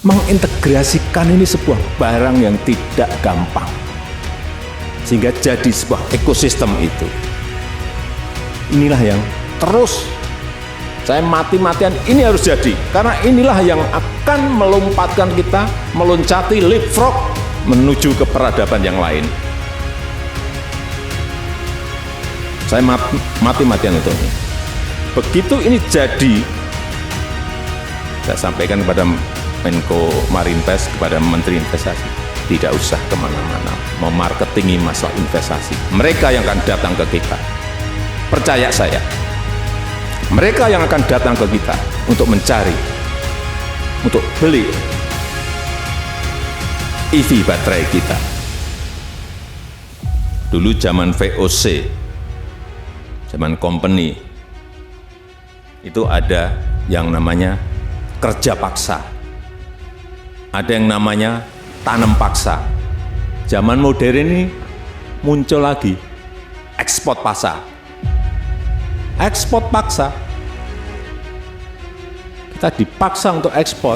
mengintegrasikan ini sebuah barang yang tidak gampang, sehingga jadi sebuah ekosistem itu. Inilah yang terus saya mati-matian ini harus jadi, karena inilah yang akan melompatkan kita, meloncati leapfrog menuju ke peradaban yang lain. Saya mati-matian untuk ini. Begitu ini jadi, saya sampaikan kepada Menko Marinvest, kepada Menteri Investasi, tidak usah kemana-mana memarketingi masalah investasi. Mereka yang akan datang ke kita, percaya saya. Mereka yang akan datang ke kita untuk mencari, untuk beli EV baterai kita. Dulu zaman VOC, zaman company, itu ada yang namanya kerja paksa, ada yang namanya tanam paksa. Zaman modern ini muncul lagi ekspor paksa. Ekspor paksa, kita dipaksa untuk ekspor.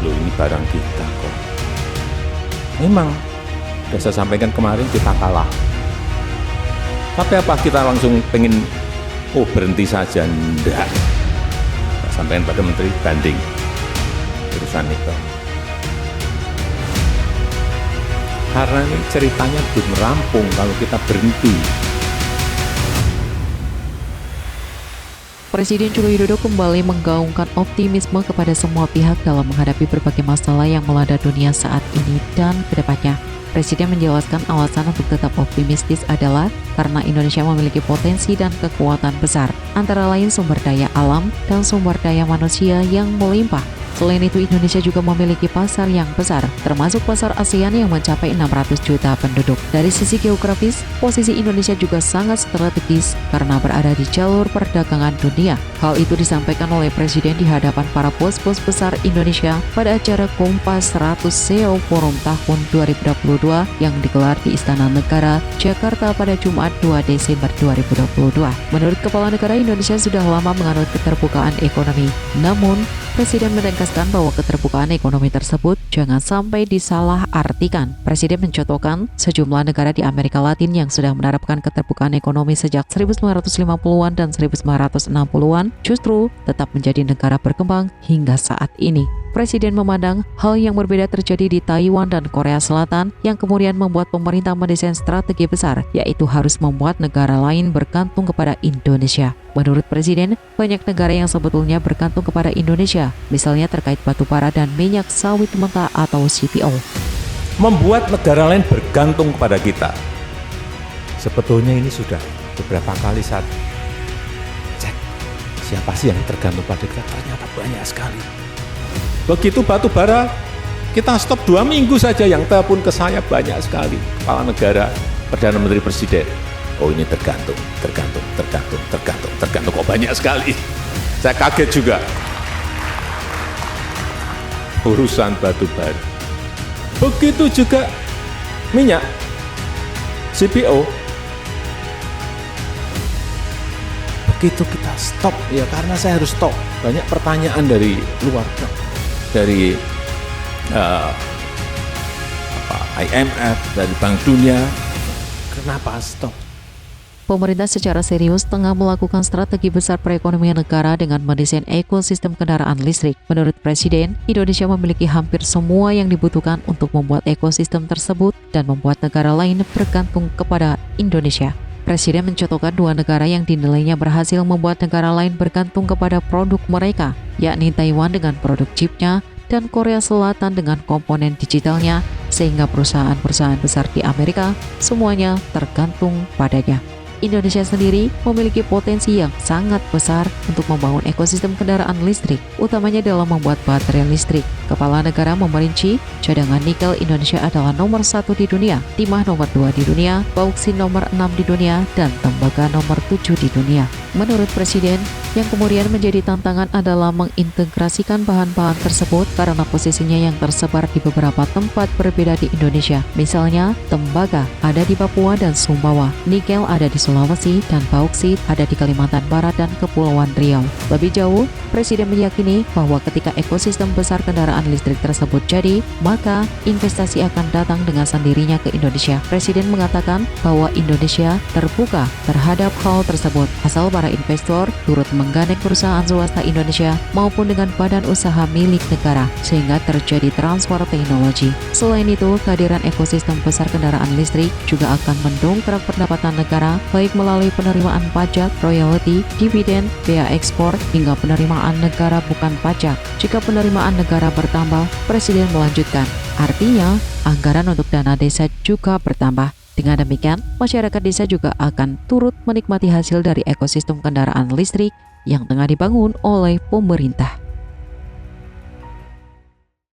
Loh, ini barang kita kok. Memang sudah saya sampaikan kemarin, kita kalah. Tapi apa kita langsung pengen berhenti saja? Enggak. Saya sampaikan pada Menteri, banding urusan itu. Karena ini ceritanya belum rampung kalau kita berhenti. Presiden Joko Widodo kembali menggaungkan optimisme kepada semua pihak dalam menghadapi berbagai masalah yang melanda dunia saat ini dan kedepannya. Presiden menjelaskan alasan untuk tetap optimistis adalah karena Indonesia memiliki potensi dan kekuatan besar, antara lain sumber daya alam dan sumber daya manusia yang melimpah. Selain itu, Indonesia juga memiliki pasar yang besar, termasuk pasar ASEAN yang mencapai 600 juta penduduk. Dari sisi geografis, posisi Indonesia juga sangat strategis karena berada di jalur perdagangan dunia. Hal itu disampaikan oleh Presiden di hadapan para bos-bos besar Indonesia pada acara Kompas 100 CEO Forum tahun 2022 yang digelar di Istana Negara, Jakarta pada Jumat 2 Desember 2022. Menurut Kepala Negara, Indonesia sudah lama menganut keterbukaan ekonomi. Namun, Presiden menegaskan bahwa keterbukaan ekonomi tersebut jangan sampai disalahartikan. Presiden mencontohkan sejumlah negara di Amerika Latin yang sudah menerapkan keterbukaan ekonomi sejak 1950-an dan 1960-an justru tetap menjadi negara berkembang hingga saat ini. Presiden memandang hal yang berbeda terjadi di Taiwan dan Korea Selatan yang kemudian membuat pemerintah mendesain strategi besar, yaitu harus membuat negara lain bergantung kepada Indonesia. Menurut Presiden, banyak negara yang sebetulnya bergantung kepada Indonesia, misalnya terkait batu bara dan minyak sawit mentah atau CPO. Membuat negara lain bergantung kepada kita. Sebetulnya ini sudah beberapa kali saya cek, siapa sih yang tergantung pada kita, ternyata banyak sekali. Begitu batu bara, kita stop 2 minggu saja, yang telepon ke saya banyak sekali. Kepala negara, Perdana Menteri, Presiden. Oh, ini tergantung, kok banyak sekali. Saya kaget juga. Urusan batu bara. Begitu juga minyak, CPO. Begitu kita stop, ya karena saya harus stop. Banyak pertanyaan dari luar, dari IMF, dari Bank Dunia, kenapa stop? Pemerintah secara serius tengah melakukan strategi besar perekonomian negara dengan mendesain ekosistem kendaraan listrik. Menurut Presiden, Indonesia memiliki hampir semua yang dibutuhkan untuk membuat ekosistem tersebut dan membuat negara lain bergantung kepada Indonesia. Presiden mencontohkan 2 negara yang dinilainya berhasil membuat negara lain bergantung kepada produk mereka, yakni Taiwan dengan produk chipnya dan Korea Selatan dengan komponen digitalnya, sehingga perusahaan-perusahaan besar di Amerika semuanya tergantung padanya. Indonesia sendiri memiliki potensi yang sangat besar untuk membangun ekosistem kendaraan listrik, utamanya dalam membuat baterai listrik. Kepala negara memerinci cadangan nikel Indonesia adalah nomor 1 di dunia, timah nomor 2 di dunia, bauksit nomor 6 di dunia, dan tembaga nomor 7 di dunia. Menurut Presiden, yang kemudian menjadi tantangan adalah mengintegrasikan bahan-bahan tersebut karena posisinya yang tersebar di beberapa tempat berbeda di Indonesia. Misalnya, tembaga ada di Papua dan Sumbawa, nikel ada di Sulawesi, dan bauksit ada di Kalimantan Barat dan Kepulauan Riau. Lebih jauh, Presiden meyakini bahwa ketika ekosistem besar kendaraan listrik tersebut jadi, maka investasi akan datang dengan sendirinya ke Indonesia. Presiden mengatakan bahwa Indonesia terbuka terhadap hal tersebut, asal para investor turut menggandeng perusahaan swasta Indonesia maupun dengan badan usaha milik negara, sehingga terjadi transfer teknologi. Selain itu, kehadiran ekosistem besar kendaraan listrik juga akan mendongkrak pendapatan negara, baik melalui penerimaan pajak, royalti, dividen, bea ekspor, hingga penerimaan negara bukan pajak. Jika penerimaan negara bertambah, Presiden melanjutkan, artinya anggaran untuk dana desa juga bertambah. Dengan demikian, masyarakat desa juga akan turut menikmati hasil dari ekosistem kendaraan listrik yang tengah dibangun oleh pemerintah.